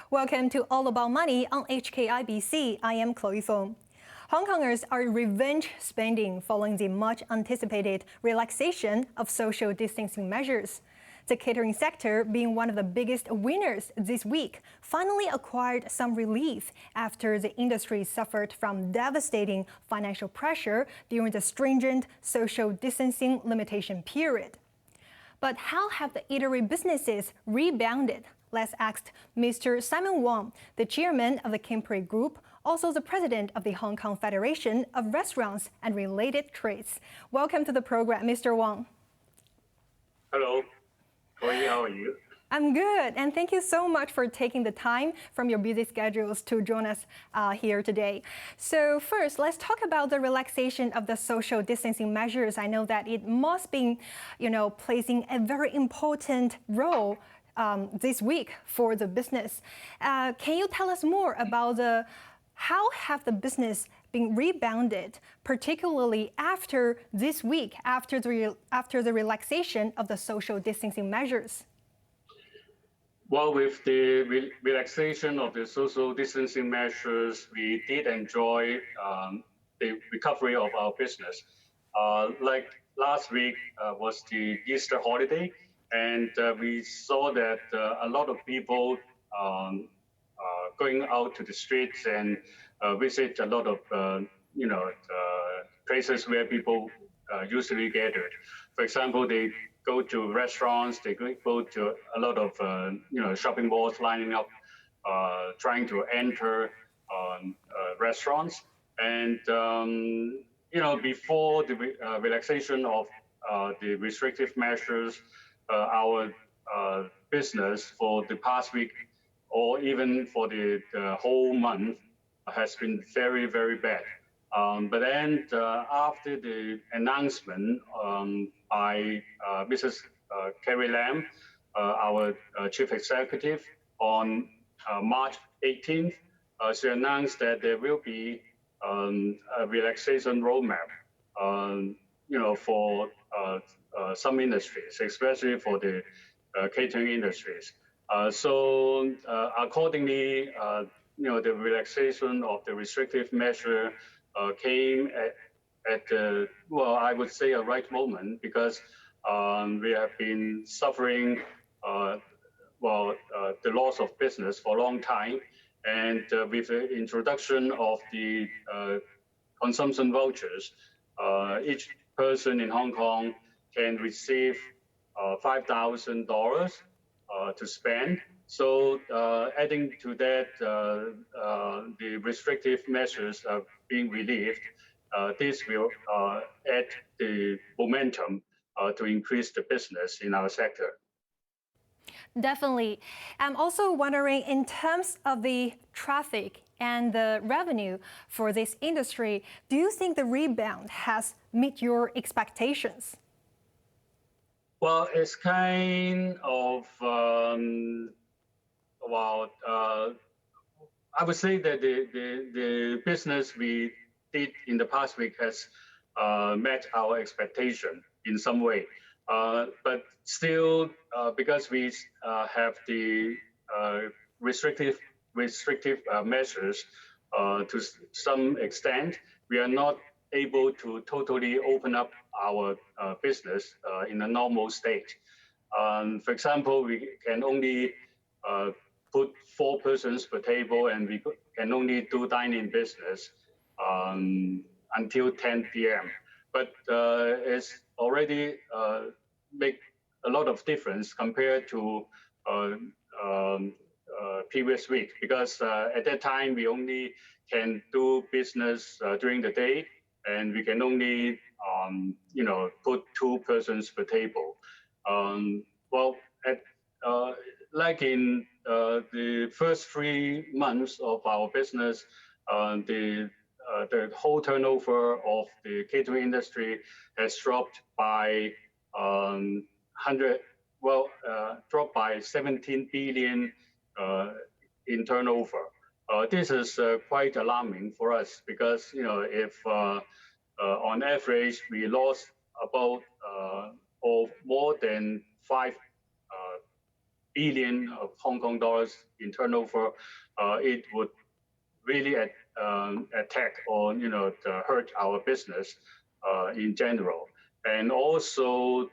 Welcome to All About Money on HKIBC. I am Chloe Fong. Hong Kongers are revenge spending following the much anticipated relaxation of social distancing measures. The catering sector, being one of the biggest winners this week, finally acquired some relief after the industry suffered from devastating financial pressure during the stringent social distancing limitation period. But how have the eatery businesses rebounded? Let's ask Mr. Simon Wong, the chairman of the Catering Group, also the president of the Hong Kong Federation of Restaurants and Related Trades. Welcome to the program, Mr. Wong. Hello. Chloe, how are you? I'm good, and thank you so much for taking the time from your busy schedules to join us here today. So first, let's talk about the relaxation of the social distancing measures. I know that it must be, placing a very important role this week for the business. Can you tell us more about how have the business been rebounded, particularly after this week, after the relaxation of the social distancing measures? Well, with the relaxation of the social distancing measures, we did enjoy the recovery of our business. Like last week was the Easter holiday, and we saw that a lot of people going out to the streets and visit a lot of places where people usually gathered. For example, they go to restaurants, they go to a lot of shopping malls, lining up, trying to enter restaurants. And before the relaxation of the restrictive measures, our business for the past week, or even for the whole month, has been very, very bad. But then after the announcement by Mrs. Carrie Lam, our chief executive, on March 18th, she announced that there will be a relaxation roadmap, for some industries, especially for the catering industries. So accordingly, the relaxation of the restrictive measure came at I would say a right moment, because we have been suffering the loss of business for a long time, and with the introduction of the consumption vouchers, each person in Hong Kong can receive $5,000 to spend. So adding to that, the restrictive measures are being relieved. This will add the momentum to increase the business in our sector. Definitely. I'm also wondering, in terms of the traffic and the revenue for this industry, do you think the rebound has met your expectations? Well, it's kind of, I would say that the business we did in the past week has met our expectation in some way. But still, because we have the restrictive measures to some extent, we are not able to totally open up our business in a normal state. For example, we can only put 4 persons per table, and we can only do dining business until 10 p.m. But it's already make a lot of difference compared to previous week, because at that time we only can do business during the day, and we can only put 2 persons per table. Like in the first 3 months of our business, the whole turnover of the catering industry has dropped by dropped by 17 billion in turnover. This is quite alarming for us, because if on average we lost about or more than 5 billion of Hong Kong dollars in turnover, it would really attack or hurt our business in general. And also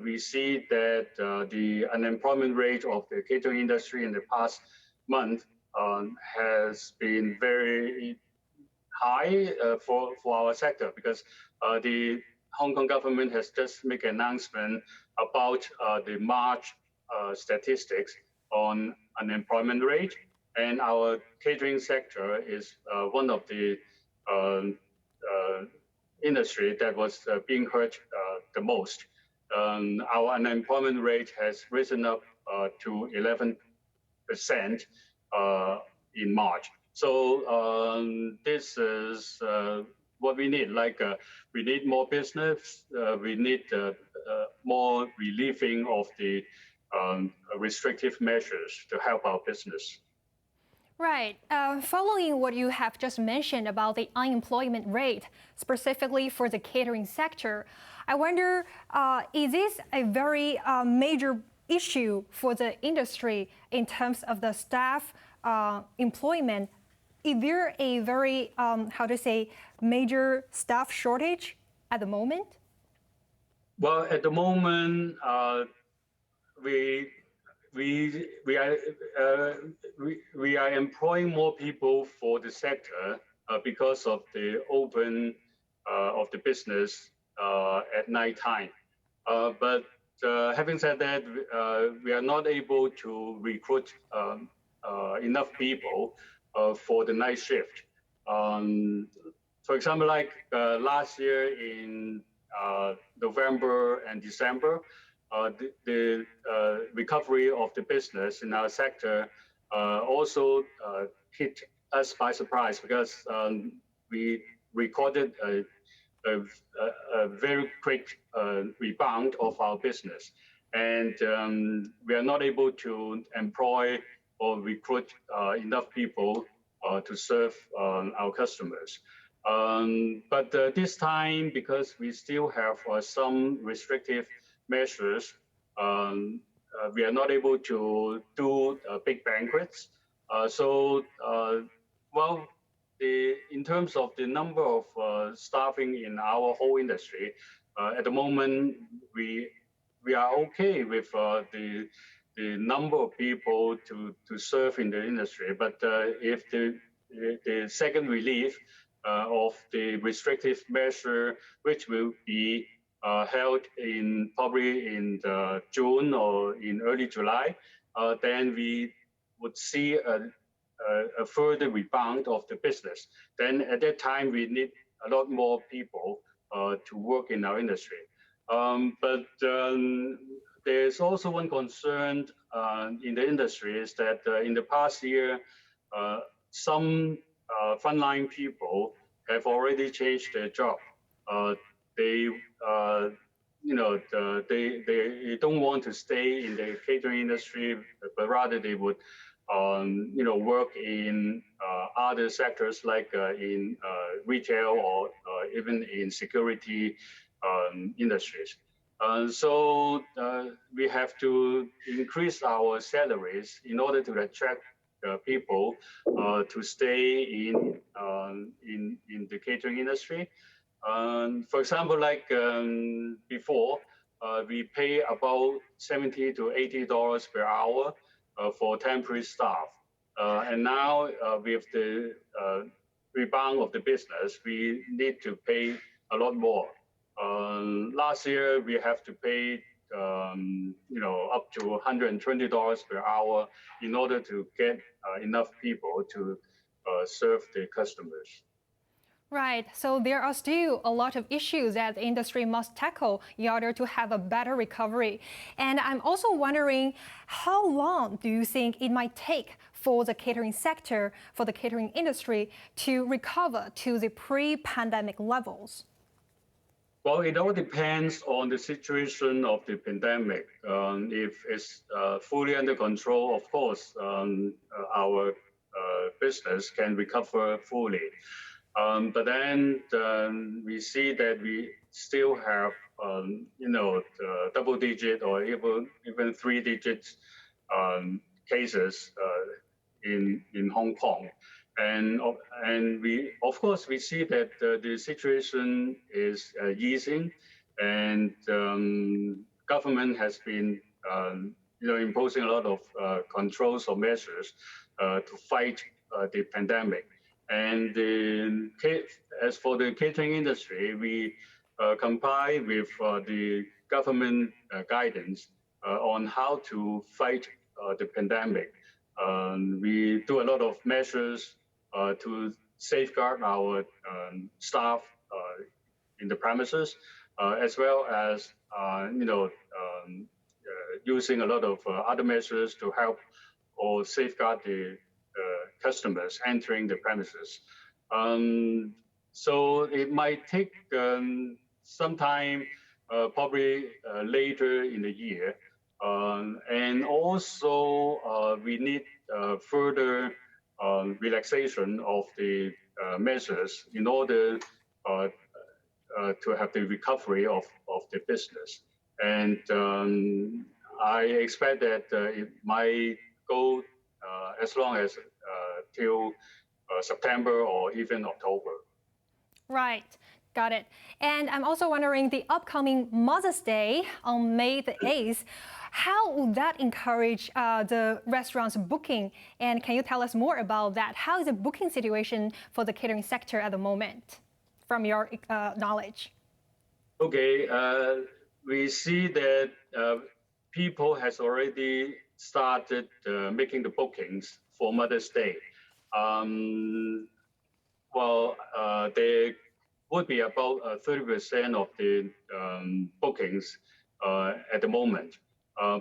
we see that the unemployment rate of the catering industry in the past month has been very high for our sector, because the Hong Kong government has just made an announcement about the March statistics on unemployment rate, and our catering sector is one of the industry that was being hurt the most. Our unemployment rate has risen up to 11% in March. So this is what we need. We need more business. We need more relieving of the restrictive measures to help our business. Right. Following what you have just mentioned about the unemployment rate, specifically for the catering sector, I wonder, is this a very major issue for the industry in terms of the staff employment? Is there a very, major staff shortage at the moment? Well, at the moment, we are employing more people for the sector because of the open of the business at night time. But having said that, we are not able to recruit enough people for the night shift. For example, like last year in November and December, the recovery of the business in our sector also hit us by surprise, because we recorded a very quick rebound of our business, and we are not able to employ or recruit enough people to serve our customers. But this time, because we still have some restrictive measures, we are not able to do big banquets. In terms of the number of staffing in our whole industry, at the moment we are okay with the number of people to serve in the industry. But if the second relief of the restrictive measure, which will be held probably in June or in early July, then we would see a further rebound of the business. Then at that time, we need a lot more people to work in our industry. But there's also one concern in the industry, is that in the past year, some frontline people have already changed their job. They don't want to stay in the catering industry, but rather they would work in other sectors, like in retail or even in security industries. So we have to increase our salaries in order to attract people to stay in the catering industry. For example, like before, we pay about $70 to $80 per hour for temporary staff. And now with the rebound of the business, we need to pay a lot more. Last year, we have to pay up to $120 per hour in order to get enough people to serve the customers. Right. So there are still a lot of issues that the industry must tackle in order to have a better recovery. And I'm also wondering, how long do you think it might take for the catering sector, for the catering industry, to recover to the pre-pandemic levels? Well, it all depends on the situation of the pandemic. If it's fully under control, of course, our business can recover fully. But then we see that we still have, double-digit or even three-digit cases in Hong Kong. And we, of course, we see that the situation is easing, and government has been imposing a lot of controls or measures to fight the pandemic. And as for the catering industry, we comply with the government guidance on how to fight the pandemic. We do a lot of measures to safeguard our staff in the premises, as well as using a lot of other measures to help or safeguard the customers entering the premises. So it might take some time, probably later in the year. And also, we need further relaxation of the measures in order to have the recovery of the business. And I expect that it might go as long as till September or even October. Right. Got it. And I'm also wondering, the upcoming Mother's Day on May the 8th, how would that encourage the restaurants booking? And can you tell us more about that? How is the booking situation for the catering sector at the moment, from your knowledge? Okay. We see that people has already started making the bookings for Mother's Day. There would be about 30% of the bookings at the moment.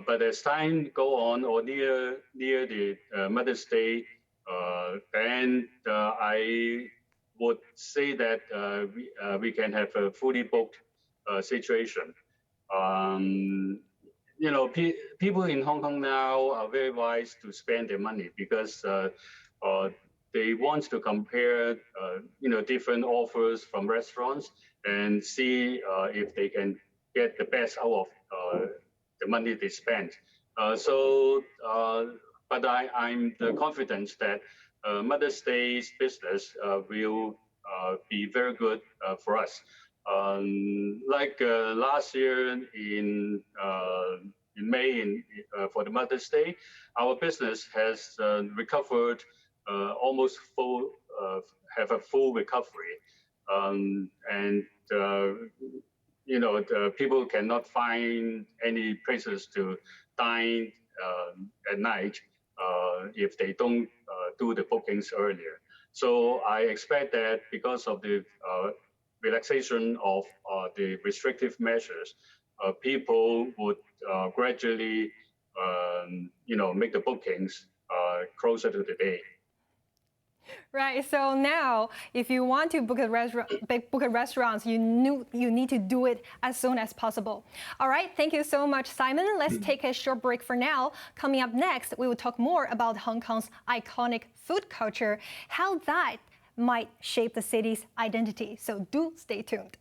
But as time go on, or near the Mother's Day, then I would say that we can have a fully booked situation. People in Hong Kong now are very wise to spend their money because they want to compare, different offers from restaurants and see if they can get the best out of the money they spend. But I'm confident that Mother's Day's business will be very good for us. Like last year in May, for the Mother's Day, our business has recovered almost full, have a full recovery, and the people cannot find any places to dine at night if they don't do the bookings earlier. So I expect that because of the relaxation of the restrictive measures, people would gradually, make the bookings closer to the day. Right. So now, if you want to book a restaurant, you need to do it as soon as possible. All right. Thank you so much, Simon. Let's take a short break for now. Coming up next, we will talk more about Hong Kong's iconic food culture, how that might shape the city's identity. So do stay tuned.